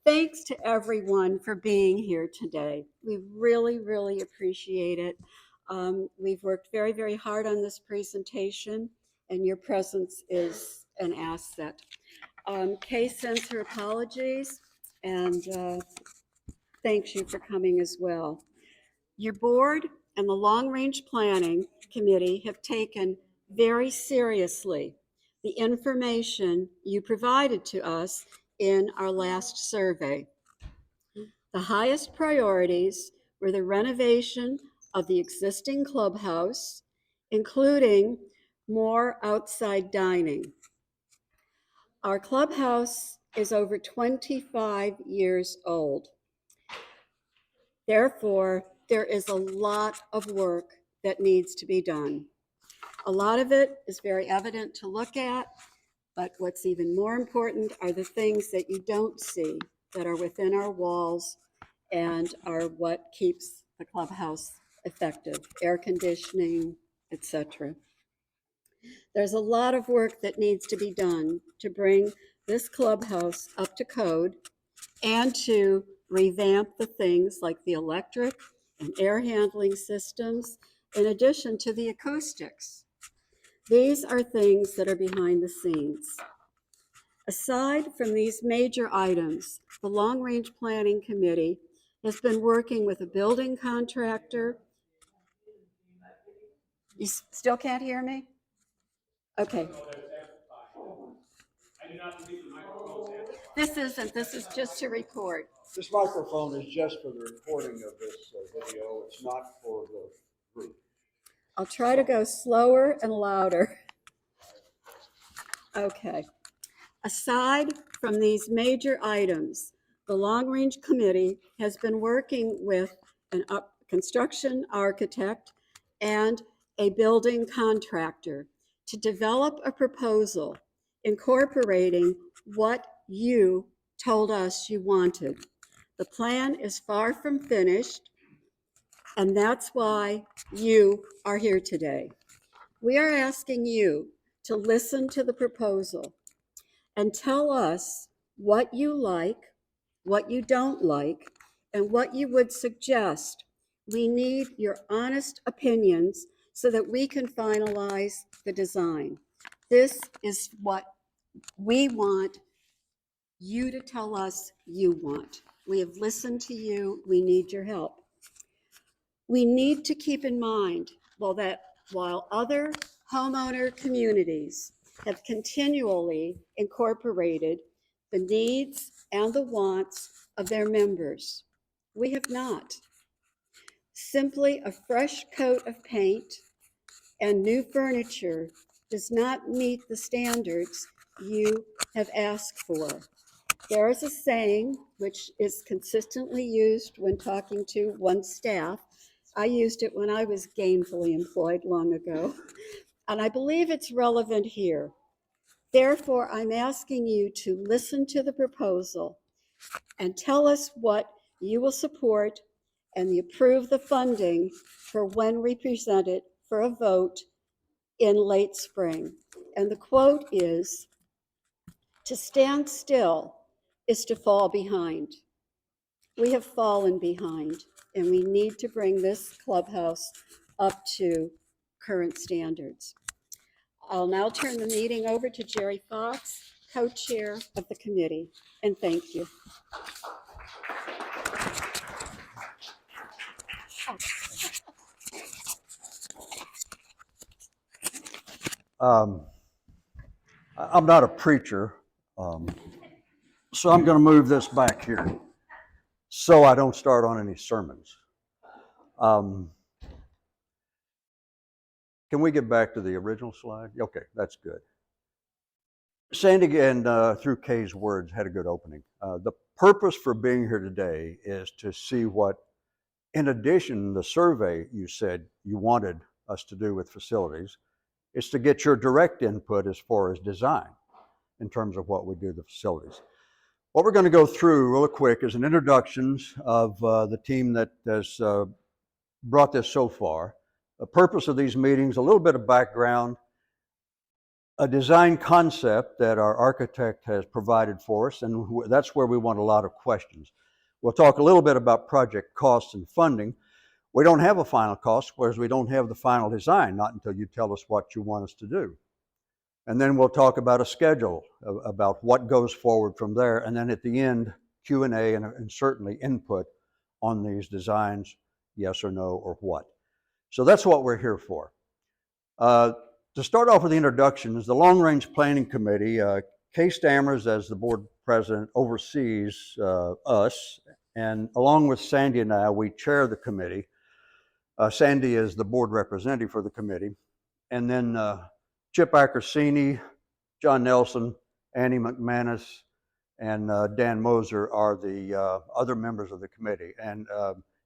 Thanks to everyone for being here today. We really, really appreciate it. We've worked very, very hard on this presentation, and your presence is an asset. Kay sends her apologies and thanks you for coming as well. Your board and the Long Range Planning Committee have taken very seriously the information you provided to us in our last survey. The highest priorities were the renovation of the existing clubhouse, including more outside dining. Our clubhouse is over 25 years old. Therefore, there is a lot of work that needs to be done. A lot of it is very evident to look at, but what's even more important are the things that you don't see that are within our walls and are what keeps the clubhouse effective: air conditioning, etc. There's a lot of work that needs to be done to bring this clubhouse up to code and to revamp the things like the electric and air handling systems, in addition to the acoustics. These are things that are behind the scenes. Aside from these major items, the Long Range Planning Committee has been working with a building contractor. You still can't hear me? Okay. This isn't, this is just to record. This microphone is just for the recording of this video. It's not for the group. I'll try to go slower and louder. Okay. Aside from these major items, the Long Range Committee has been working with a construction architect and a building contractor to develop a proposal incorporating what you told us you wanted. The plan is far from finished, and that's why you are here today. We are asking you to listen to the proposal and tell us what you like, what you don't like, and what you would suggest. We need your honest opinions so that we can finalize the design. This is what we want you to tell us you want. We have listened to you. We need your help. We need to keep in mind, that while other homeowner communities have continually incorporated the needs and the wants of their members, we have not. Simply a fresh coat of paint and new furniture does not meet the standards you have asked for. There is a saying which is consistently used when talking to one's staff. I used it when I was gainfully employed long ago, and I believe it's relevant here. Therefore, I'm asking you to listen to the proposal and tell us what you will support and approve the funding for when we present it for a vote in late spring. And the quote is, "To stand still is to fall behind." We have fallen behind, and we need to bring this clubhouse up to current standards. I'll now turn the meeting over to Jerry Fox, co-chair of the committee, and thank you. I'm not a preacher, so I'm going to move this back here so I don't start on any sermons. Can we get back to the original slide? Okay, that's good. Sandy, and through Kay's words, had a good opening. The purpose for being here today is to see what, in addition, the survey you said you wanted us to do with facilities, is to get your direct input as far as design in terms of what we do with the facilities. What we're going to go through real quick is an introduction of the team that has brought this so far. The purpose of these meetings, a little bit of background, a design concept that our architect has provided for us, and that's where we want a lot of questions. We'll talk a little bit about project costs and funding. We don't have a final cost, whereas we don't have the final design, not until you tell us what you want us to do. And then we'll talk about a schedule, about what goes forward from there. And then at the end, Q&A and certainly input on these designs, yes or no, or what. So that's what we're here for. To start off with the introductions, the Long Range Planning Committee, Kay Stammers as the board president oversees us, and along with Sandy and I, we chair the committee. Sandy is the board representative for the committee. And then Chip Ackersini, John Nelson, Annie McManus, and Dan Moser are the other members of the committee. And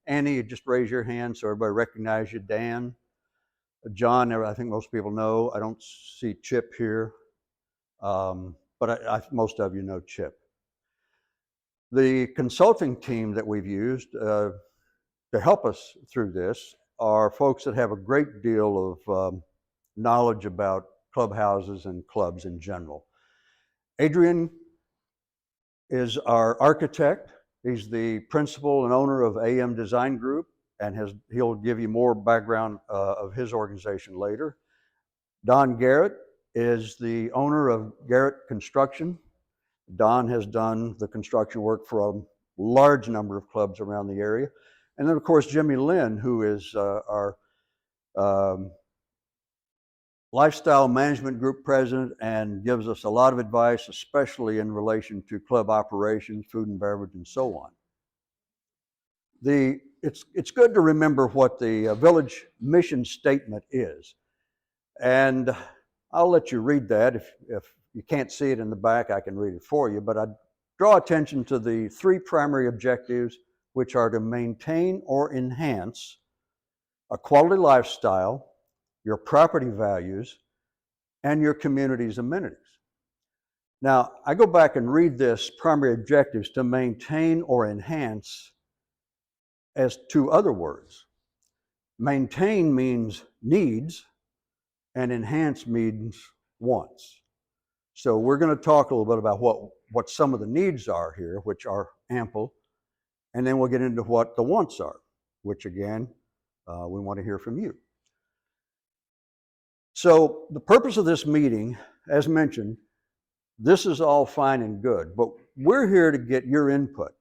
Annie, just raise your hand so everybody recognize you. Dan, John, I think most people know. I don't see Chip here, but most of you know Chip. The consulting team that we've used to help us through this are folks that have a great deal of knowledge about clubhouses and clubs in general. Adrian is our architect. He's the principal and owner of AM Design Group, and he'll give you more background of his organization later. Don Garrett is the owner of Garrett Construction. Don has done the construction work for a large number of clubs around the area. And then, of course, Jimmy Lynn, who is our lifestyle management group president and gives us a lot of advice, especially in relation to club operations, food and beverage, and so on. It's good to remember what the village mission statement is. And I'll let you read that. If you can't see it in the back, I can read it for you. But I draw attention to the three primary objectives, which are to maintain or enhance a quality lifestyle, your property values, and your community's amenities. Now, I go back and read this primary objectives to maintain or enhance as two other words. Maintain means needs, and enhance means wants. So we're going to talk a little bit about what some of the needs are here, which are ample, and then we'll get into what the wants are, which again, we want to hear from you. So the purpose of this meeting, as mentioned, this is all fine and good, but we're here to get your input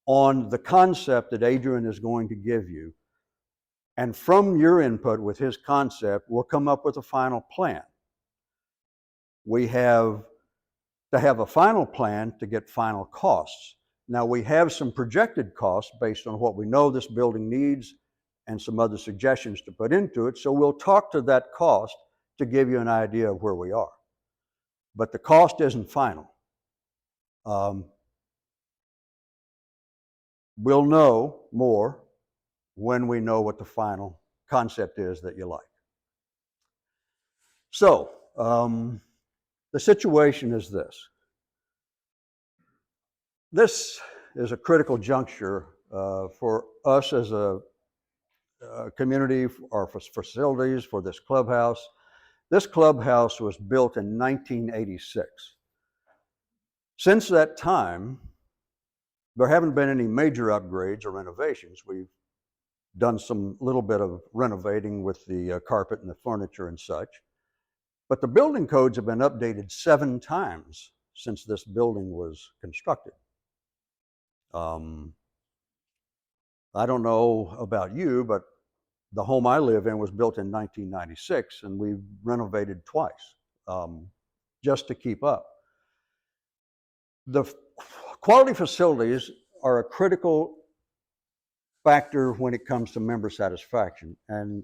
on the concept that Adrian is going to give you. And from your input with his concept, we'll come up with a final plan. We have to have a final plan to get final costs. Now, we have some projected costs based on what we know this building needs and some other suggestions to put into it. So we'll talk to that cost to give you an idea of where we are. But the cost isn't final. We'll know more when we know what the final concept is that you like. So, the situation is this. This is a critical juncture for us as a community or for facilities for this clubhouse. This clubhouse was built in 1986. Since that time, there haven't been any major upgrades or renovations. We've done some little bit of renovating with the carpet and the furniture and such. But the building codes have been updated 7 times since this building was constructed. I don't know about you, but the home I live in was built in 1996, and we've renovated twice just to keep up. The quality facilities are a critical factor when it comes to member satisfaction, and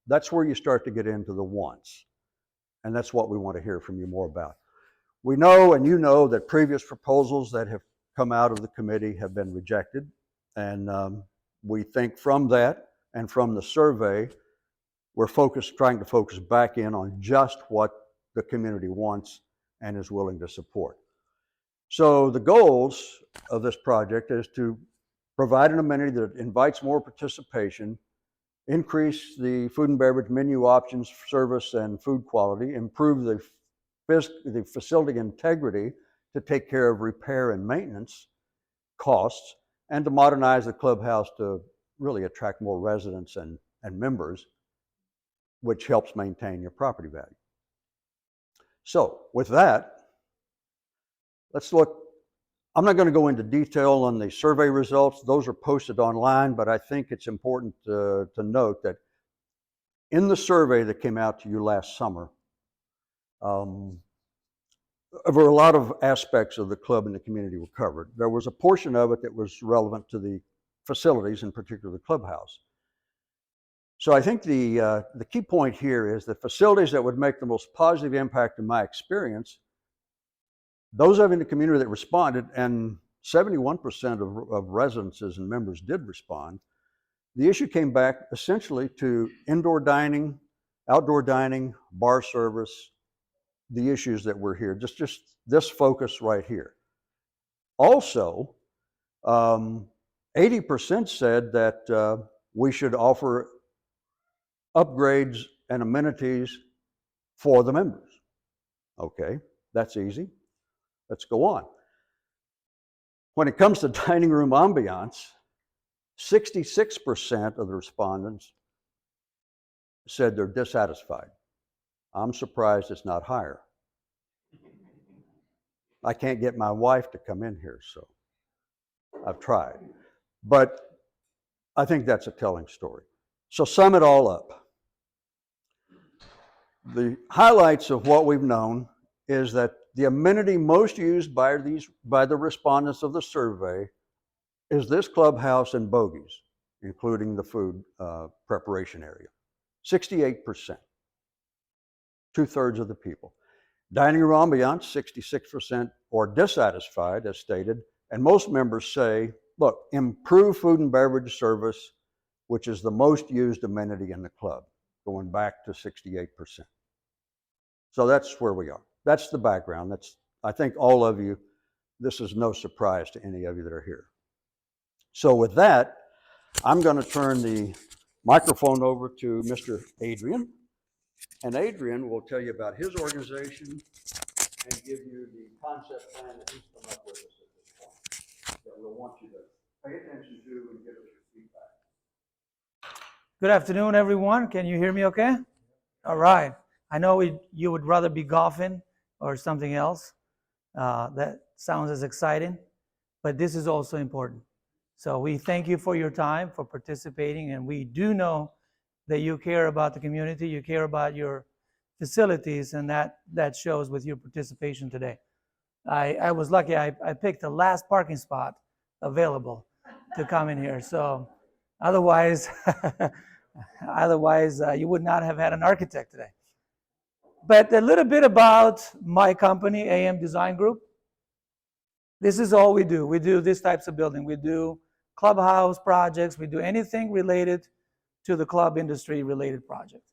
that's where you start to get into the wants, and that's what we want to hear from you more about. We know, and you know, that previous proposals that have come out of the committee have been rejected, and we think from that and from the survey, we're trying to focus back in on just what the community wants and is willing to support. So the goals of this project is to provide an amenity that invites more participation, increase the food and beverage menu options, service, and food quality, improve the the facility integrity to take care of repair and maintenance costs, and to modernize the clubhouse to really attract more residents and members, which helps maintain your property value. So with that, let's look. I'm not going to go into detail on the survey results. Those are posted online, but I think it's important to note that in the survey that came out to you last summer, over a lot of aspects of the club and the community were covered. There was a portion of it that was relevant to the facilities, in particular the clubhouse. So I think the key point here is that facilities that would make the most positive impact in my experience, those of in the community that responded, and 71% of residences and members did respond, the issue came back essentially to indoor dining, outdoor dining, bar service, the issues that were here, just this focus right here. Also, 80% said that we should offer upgrades and amenities for the members. Okay, that's easy. Let's go on. When it comes to dining room ambiance, 66% of the respondents said they're dissatisfied. I'm surprised it's not higher. I can't get my wife to come in here, so I've tried. But I think that's a telling story. So sum it all up. The highlights of what we've known is that the amenity most used by the respondents of the survey is this clubhouse and bogies, including the food preparation area. 68%, 2/3 of the people. Dining room ambiance, 66% are dissatisfied, as stated, and most members say, look, improve food and beverage service, which is the most used amenity in the club, going back to 68%. So that's where we are. That's the background. I think all of you, this is no surprise to any of you that are here. So with that, I'm going to turn the microphone over to Mr. Adrian. And Adrian will tell you about his organization and give you the concept plan that he's come up with us at this point that we'll want you to pay attention to and give us your feedback. Good afternoon, everyone. Can you hear me okay? All right. I know you would rather be golfing or something else. That sounds as exciting, but this is also important. So we thank you for your time, for participating, and we do know that you care about the community, you care about your facilities, and that shows with your participation today. I was lucky. I picked the last parking spot available to come in here. So otherwise, you would not have had an architect today. But a little bit about my company, AM Design Group. This is all we do. We do these types of building. We do clubhouse projects. We do anything related to the club industry related projects.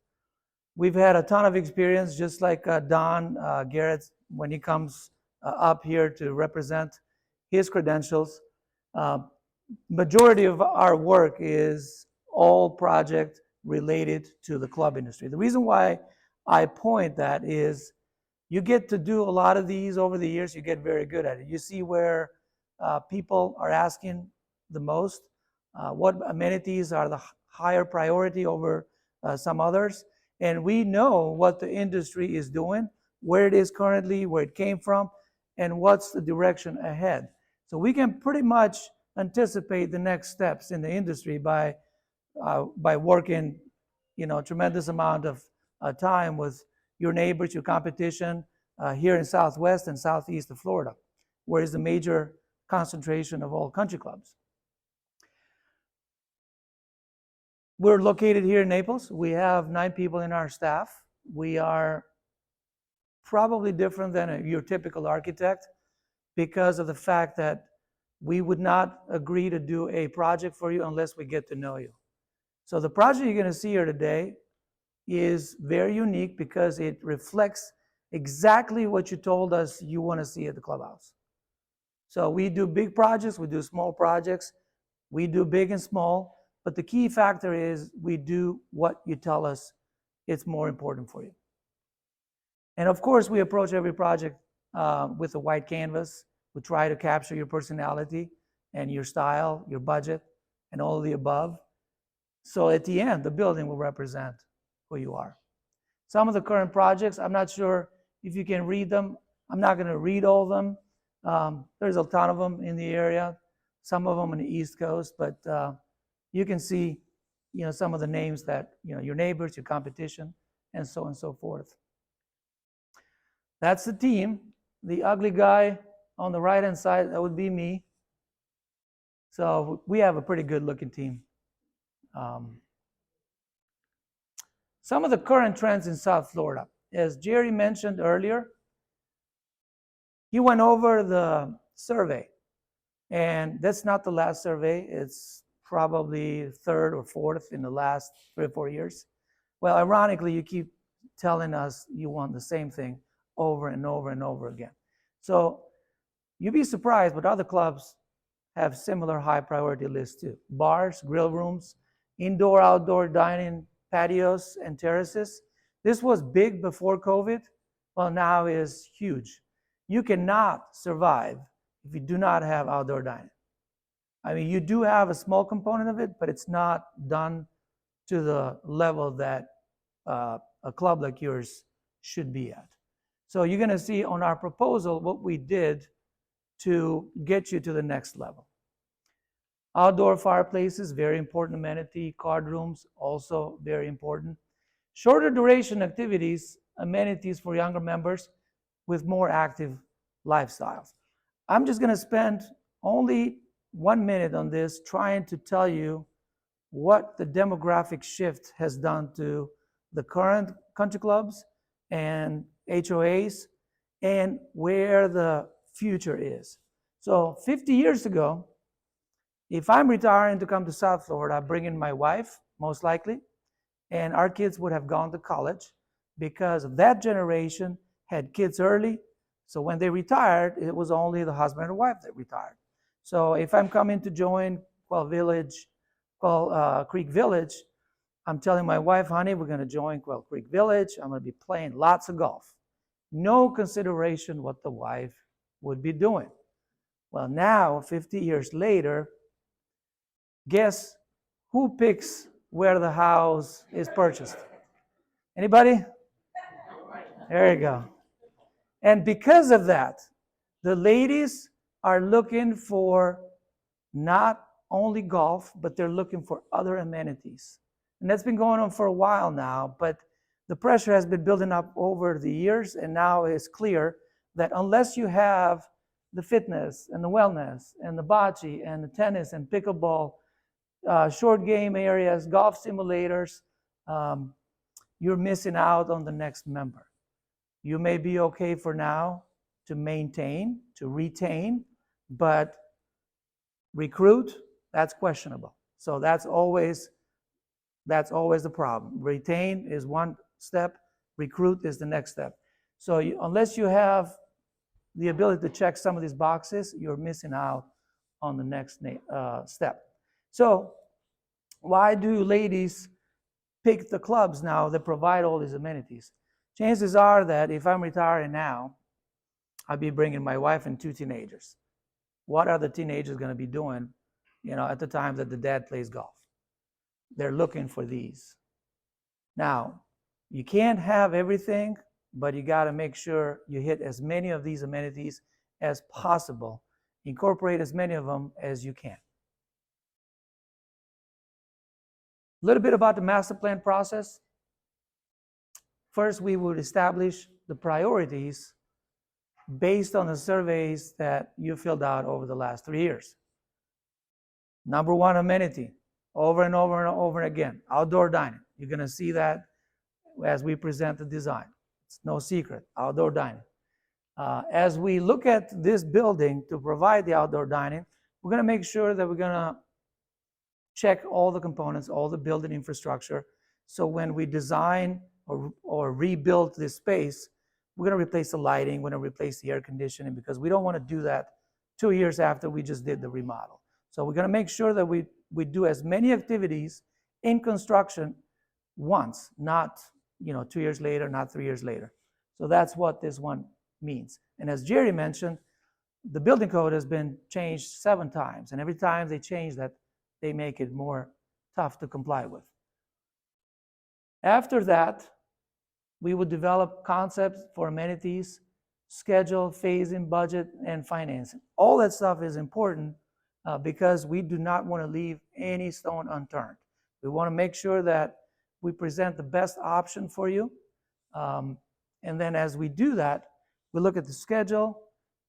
We've had a ton of experience, just like Don Garrett, when he comes up here to represent his credentials. Majority of our work is all project related to the club industry. The reason why I point that is you get to do a lot of these over the years, you get very good at it. You see where people are asking the most, what amenities are the higher priority over some others, and we know what the industry is doing, where it is currently, where it came from, and what's the direction ahead. So we can pretty much anticipate the next steps in the industry by working, tremendous amount of time with your neighbors, your competition here in Southwest and Southeast of Florida, where is the major concentration of all country clubs. We're located here in Naples. We have 9 people in our staff. We are probably different than your typical architect because of the fact that we would not agree to do a project for you unless we get to know you. So the project you're going to see here today is very unique because it reflects exactly what you told us you want to see at the clubhouse. So we do big projects, we do small projects, we do big and small, but the key factor is we do what you tell us it's more important for you. And of course, we approach every project with a white canvas. We try to capture your personality and your style, your budget, and all of the above. So at the end, the building will represent who you are. Some of the current projects, I'm not sure if you can read them. I'm not going to read all of them. There's a ton of them in the area, some of them on the East Coast, but you can see, some of the names that, your neighbors, your competition, and so on and so forth. That's the team. The ugly guy on the right-hand side, that would be me. So we have a pretty good-looking team. Some of the current trends in South Florida. As Jerry mentioned earlier, he went over the survey. And that's not the last survey. It's probably third or fourth in the last 3 or 4 years. Well, ironically, you keep telling us you want the same thing over and over and over again. So you'd be surprised, but other clubs have similar high priority lists too. Bars, grill rooms, indoor, outdoor dining, patios, and terraces. This was big before COVID. Well, now is huge. You cannot survive if you do not have outdoor dining. I mean, you do have a small component of it, but it's not done to the level that a club like yours should be at. So you're going to see on our proposal what we did to get you to the next level. Outdoor fireplaces, very important amenity. Card rooms, also very important. Shorter duration activities, amenities for younger members with more active lifestyles. I'm just going to spend only 1 minute on this, trying to tell you what the demographic shift has done to the current country clubs and HOAs and where the future is. So 50 years ago, if I'm retiring to come to South Florida, I'm bringing my wife, most likely, and our kids would have gone to college because that generation had kids early. So when they retired, it was only the husband and wife that retired. So if I'm coming to join Quail Creek Village, I'm telling my wife, honey, we're going to join Quail Creek Village. I'm going to be playing lots of golf. No consideration what the wife would be doing. Well, now, 50 years later, guess who picks where the house is purchased? Anybody? There you go. And because of that, the ladies are looking for not only golf, but they're looking for other amenities. And that's been going on for a while now, but the pressure has been building up over the years, and now it's clear that unless you have the fitness and the wellness and the bocce and the tennis and pickleball, short game areas, golf simulators, you're missing out on the next member. You may be okay for now to maintain, to retain, but recruit, that's questionable. So that's always the problem. Retain is one step, recruit is the next step. So unless you have the ability to check some of these boxes, you're missing out on the next step. So why do ladies pick the clubs now that provide all these amenities? Chances are that if I'm retiring now, I'll be bringing my wife and 2 teenagers. What are the teenagers going to be doing, at the time that the dad plays golf? They're looking for these. Now, you can't have everything, but you got to make sure you hit as many of these amenities as possible. Incorporate as many of them as you can. A little bit about the master plan process. First, we would establish the priorities based on the surveys that you filled out over the last 3 years. Number 1 amenity, over and over and over again, outdoor dining. You're going to see that as we present the design. It's no secret, outdoor dining. As we look at this building to provide the outdoor dining, we're going to make sure that we're going to check all the components, all the building infrastructure. So when we design or rebuild this space, we're going to replace the lighting, we're going to replace the air conditioning, because we don't want to do that 2 years after we just did the remodel. So we're going to make sure that we do as many activities in construction once, not 2 years later, not 3 years later. So that's what this one means. And as Jerry mentioned, the building code has been changed 7 times, and every time they change that, they make it more tough to comply with. After that, we would develop concepts for amenities, schedule, phasing, budget, and financing. All that stuff is important because we do not want to leave any stone unturned. We want to make sure that we present the best option for you. And then as we do that, we look at the schedule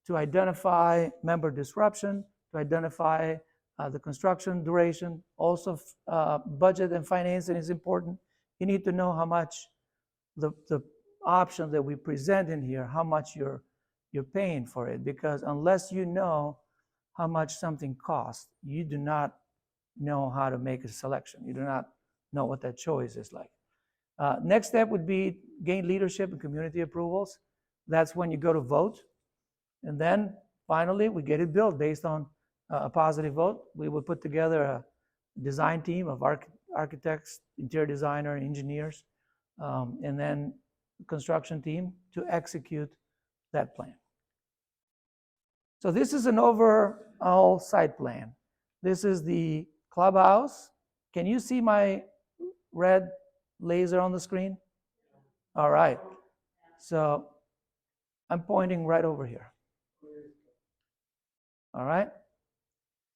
to identify member disruption, to identify the construction duration. Also, budget and financing is important. You need to know how much the option that we present in here, how much you're paying for it, because unless you know how much something costs, you do not know how to make a selection. You do not know what that choice is like. Next step would be gain leadership and community approvals. That's when you go to vote. And then finally, we get it built based on a positive vote. We would put together a design team of architects, interior designer, engineers, and then construction team to execute that plan. So this is an overall site plan. This is the clubhouse. Can you see my red laser on the screen? All right. So I'm pointing right over here. All right.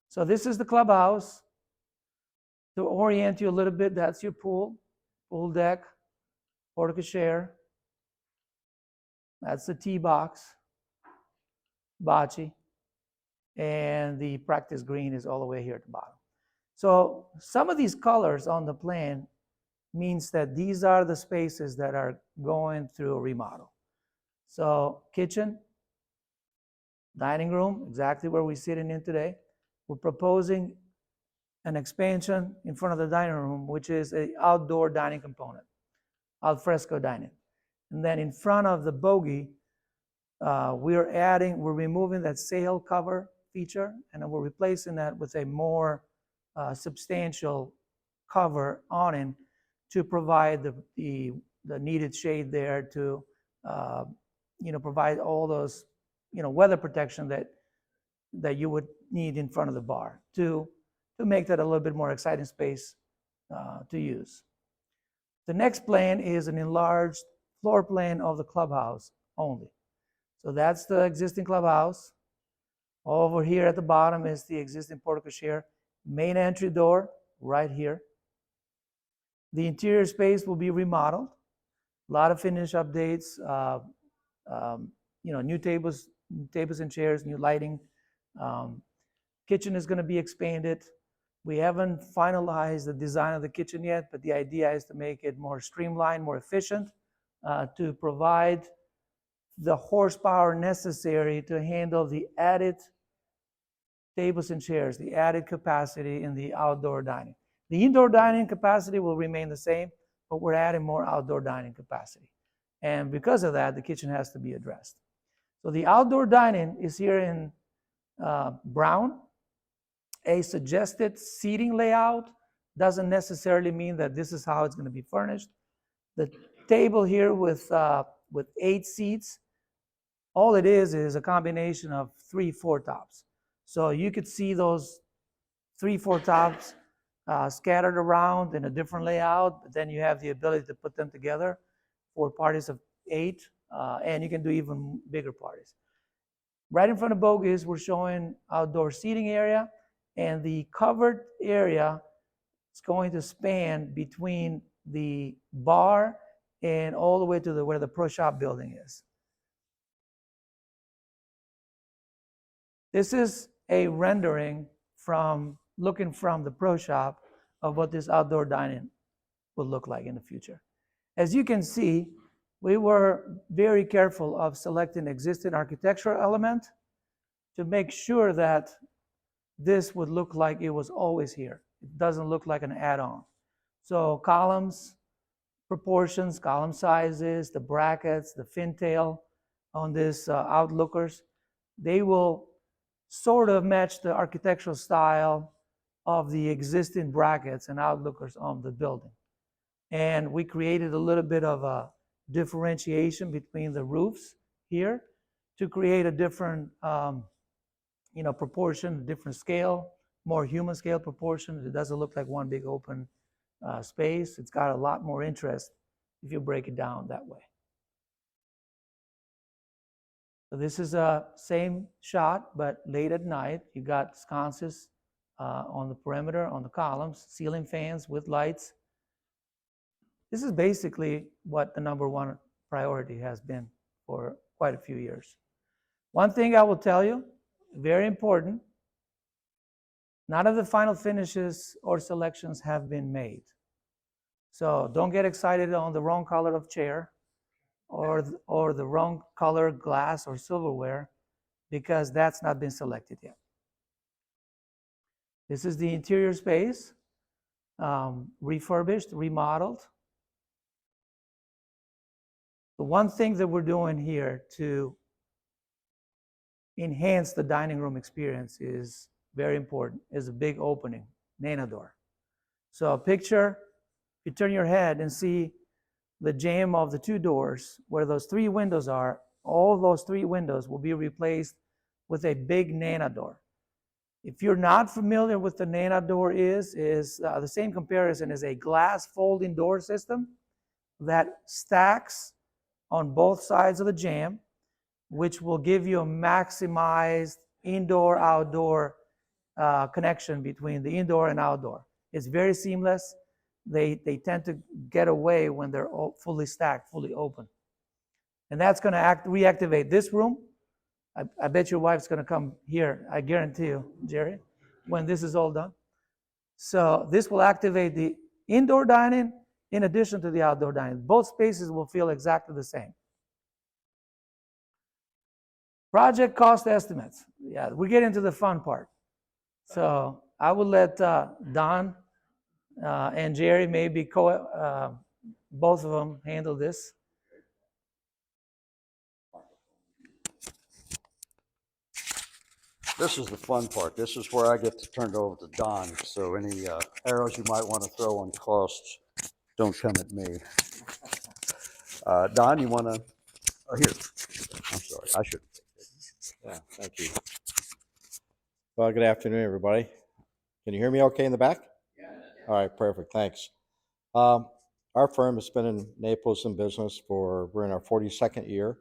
So this is the clubhouse. To orient you a little bit, that's your pool deck, portico share. That's the tee box, bocce, and the practice green is all the way here at the bottom. So some of these colors on the plan means that these are the spaces that are going through a remodel. So kitchen, dining room, exactly where we're sitting in today. We're proposing an expansion in front of the dining room, which is an outdoor dining component, al fresco dining. And then in front of the bogey, we're removing that sail cover feature, and we're replacing that with a more substantial cover awning to provide the needed shade there to provide all those weather protection that you would need in front of the bar to make that a little bit more exciting space to use. The next plan is an enlarged floor plan of the clubhouse only. So that's the existing clubhouse. Over here at the bottom is the existing portico share. Main entry door right here. The interior space will be remodeled. A lot of finish updates, new tables and chairs, new lighting. Kitchen is going to be expanded. We haven't finalized the design of the kitchen yet, but the idea is to make it more streamlined, more efficient, to provide the horsepower necessary to handle the added tables and chairs, the added capacity in the outdoor dining. The indoor dining capacity will remain the same, but we're adding more outdoor dining capacity. And because of that, the kitchen has to be addressed. So the outdoor dining is here in brown. A suggested seating layout doesn't necessarily mean that this is how it's going to be furnished. The table here with 8 seats, all it is a combination of 3-4 tops. So you could see those 3-4 tops scattered around in a different layout, but then you have the ability to put them together for parties of 8, and you can do even bigger parties. Right in front of bogies, we're showing outdoor seating area, and the covered area is going to span between the bar and all the way to where the pro shop building is. This is a rendering looking from the pro shop of what this outdoor dining will look like in the future. As you can see, we were very careful of selecting existing architectural element to make sure that this would look like it was always here. It doesn't look like an add-on. So columns, proportions, column sizes, the brackets, the fin tail on this outlookers, they will sort of match the architectural style of the existing brackets and outlookers on the building. And we created a little bit of a differentiation between the roofs here to create a different proportion, different scale, more human scale proportion. It doesn't look like one big open space. It's got a lot more interest if you break it down that way. So this is a same shot, but late at night. You got sconces on the perimeter, on the columns, ceiling fans with lights. This is basically what the number one priority has been for quite a few years. One thing I will tell you, very important, none of the final finishes or selections have been made. So don't get excited on the wrong color of chair or the wrong color glass or silverware, because that's not been selected yet. This is the interior space, refurbished, remodeled. The one thing that we're doing here to enhance the dining room experience is very important, is a big opening, Nana door. So picture, you turn your head and see the jamb of the two doors where those three windows are. All those three windows will be replaced with a big Nana door. If you're not familiar with the Nana door is the same comparison as a glass folding door system that stacks on both sides of the jamb, which will give you a maximized indoor-outdoor connection between the indoor and outdoor. It's very seamless. They tend to get away when they're fully stacked, fully open. And that's going to reactivate this room. I bet your wife's going to come here, I guarantee you, Jerry, when this is all done. So this will activate the indoor dining in addition to the outdoor dining. Both spaces will feel exactly the same. Project cost estimates. Yeah, we get into the fun part. So I will let Don and Jerry, maybe both of them, handle this. This is the fun part. This is where I get to turn it over to Don. So any arrows you might want to throw on costs, don't come at me. Don, you want to? Oh, here. I'm sorry. I should. Yeah, thank you. Well, good afternoon, everybody. Can you hear me okay in the back? Yeah. All right, perfect. Thanks. Our firm has been in Naples in business we're in our 42nd year.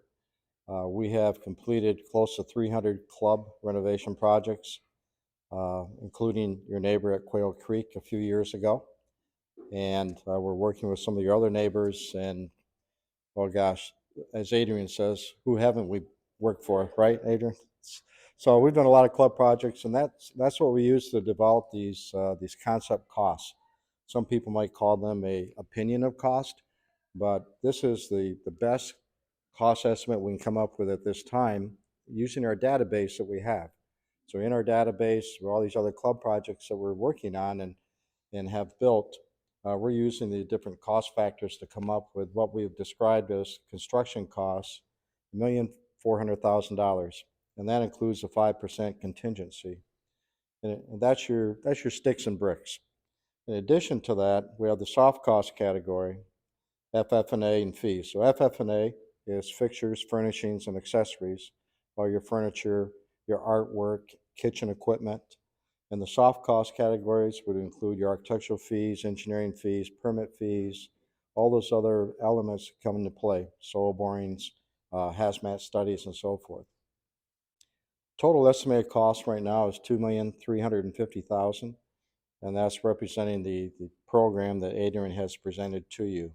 We have completed close to 300 club renovation projects, including your neighbor at Quail Creek a few years ago. And we're working with some of your other neighbors. And, oh gosh, as Adrian says, who haven't we worked for, right, Adrian? So we've done a lot of club projects, and that's what we use to develop these concept costs. Some people might call them a opinion of cost, but this is the best cost estimate we can come up with at this time using our database that we have. So in our database, with all these other club projects that we're working on and have built, we're using the different cost factors to come up with what we've described as construction costs, $1,400,000. And that includes a 5% contingency. And that's your sticks and bricks. In addition to that, we have the soft cost category, FF&A and fees. So FF&A is fixtures, furnishings, and accessories, all your furniture, your artwork, kitchen equipment. And the soft cost categories would include your architectural fees, engineering fees, permit fees, all those other elements come into play, soil borings, hazmat studies, and so forth. Total estimated cost right now is $2,350,000, and that's representing the program that Adrian has presented to you.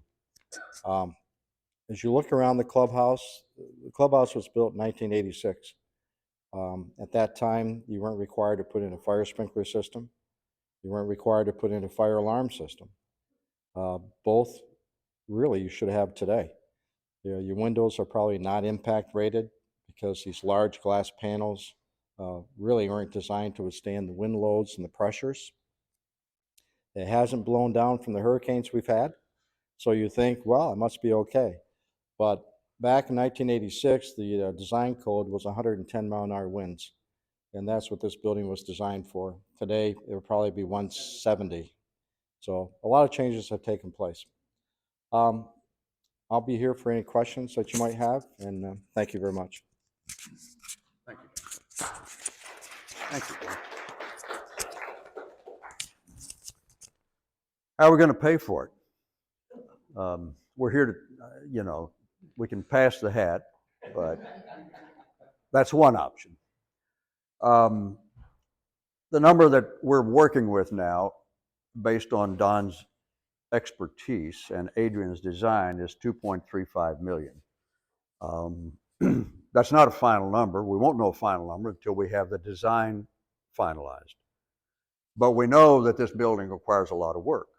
As you look around the clubhouse was built in 1986. At that time, you weren't required to put in a fire sprinkler system. You weren't required to put in a fire alarm system. Both really you should have today. Your windows are probably not impact rated because these large glass panels really aren't designed to withstand the wind loads and the pressures. It hasn't blown down from the hurricanes we've had, so you think, well, it must be okay. But back in 1986, the design code was 110 mile an hour winds, and that's what this building was designed for. Today, it would probably be 170. So a lot of changes have taken place. On I'll be here for any questions that you might have, and thank you very much. Thank you. Thank you. How are we going to pay for it? We're here to, we can pass the hat, but that's one option. The number that we're working with now, based on Don's expertise and Adrian's design, is 2.35 million. That's not a final number. We won't know a final number until we have the design finalized. But we know that this building requires a lot of work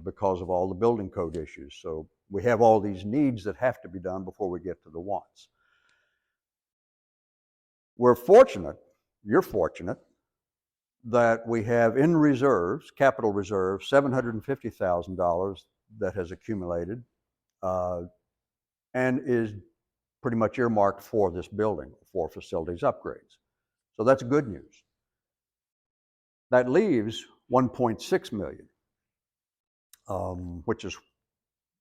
because of all the building code issues. So we have all these needs that have to be done before we get to the wants. We're fortunate, you're fortunate, that we have in reserves, capital reserves, $750,000 that has accumulated and is pretty much earmarked for this building, for facilities upgrades. So that's good news. That leaves 1.6 million, which is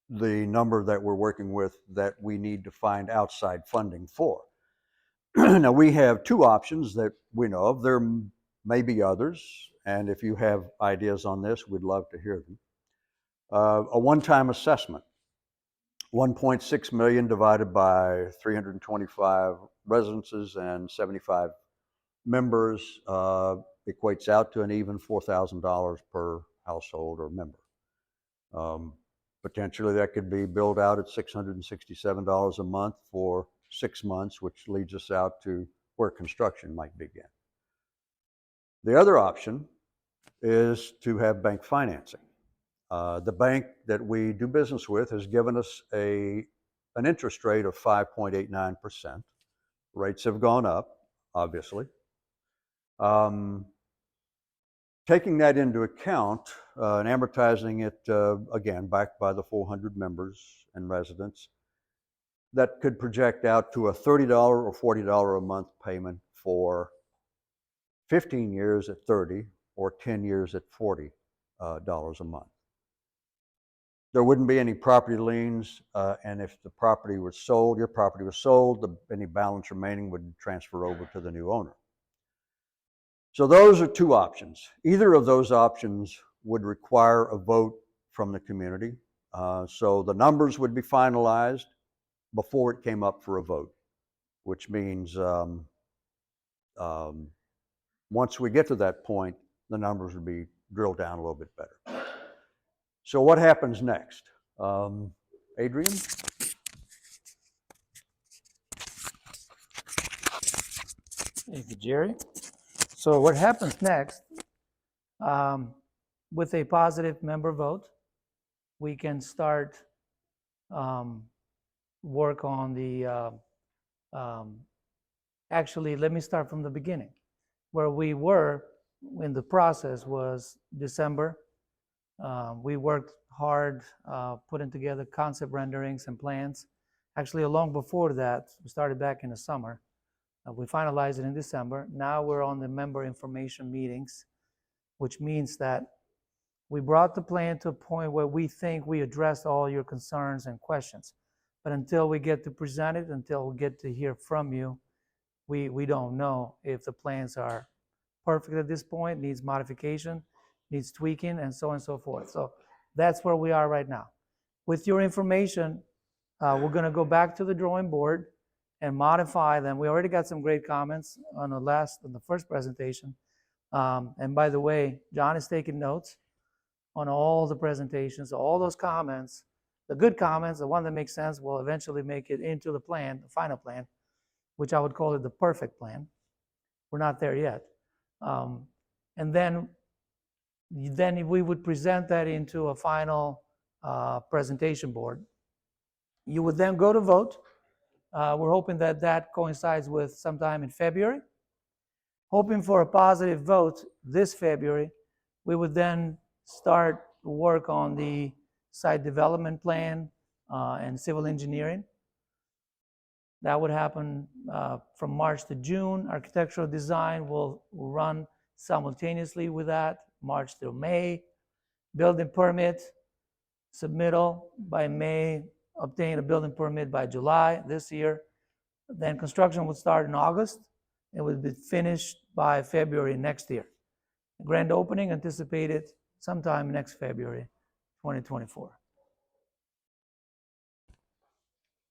the number that we're working with that we need to find outside funding for. Now, we have two options that we know of. There may be others, and if you have ideas on this, we'd love to hear them. A one-time assessment, 1.6 million divided by 325 residences and 75 members equates out to an even $4,000 per household or member. Potentially that could be billed out at $667 a month for 6 months, which leads us out to where construction might begin. The other option is to have bank financing. The bank that we do business with has given us an interest rate of 5.89%. Rates have gone up, obviously. Taking that into account and amortizing it, again, backed by the 400 members and residents, that could project out to a $30 or $40 a month payment for 15 years at 30 or 10 years at $40 a month. There wouldn't be any property liens, and if the property was sold, your property was sold, any balance remaining would transfer over to the new owner. So those are two options. Either of those options would require a vote from the community. So the numbers would be finalized before it came up for a vote, which means once we get to that point, the numbers would be drilled down a little bit better. So what happens next? Adrian? Thank you, Jerry. So what happens next, with a positive member vote, we can start work on the, actually, let me start from the beginning. Where we were in the process was December. We worked hard putting together concept renderings and plans. Actually, long before that, we started back in the summer. We finalized it in December. Now we're on the member information meetings, which means that we brought the plan to a point where we think we addressed all your concerns and questions. But until we get to present it, until we get to hear from you, we don't know if the plans are perfect at this point, needs modification, needs tweaking, and so on and so forth. So that's where we are right now. With your information, we're going to go back to the drawing board and modify them. We already got some great comments on the first presentation. And by the way, John is taking notes on all the presentations, all those comments. The good comments, the one that makes sense, will eventually make it into the plan, the final plan, which I would call it the perfect plan. We're not there yet. And then we would present that into a final presentation board. You would then go to vote. We're hoping that coincides with sometime in February. Hoping for a positive vote this February, we would then start work on the site development plan and civil engineering. That would happen from March to June. Architectural design will run simultaneously with that, March through May. Building permit submittal by May obtain a building permit by July this year. Then construction would start in August. It would be finished by February next year. Grand opening anticipated sometime next February 2024.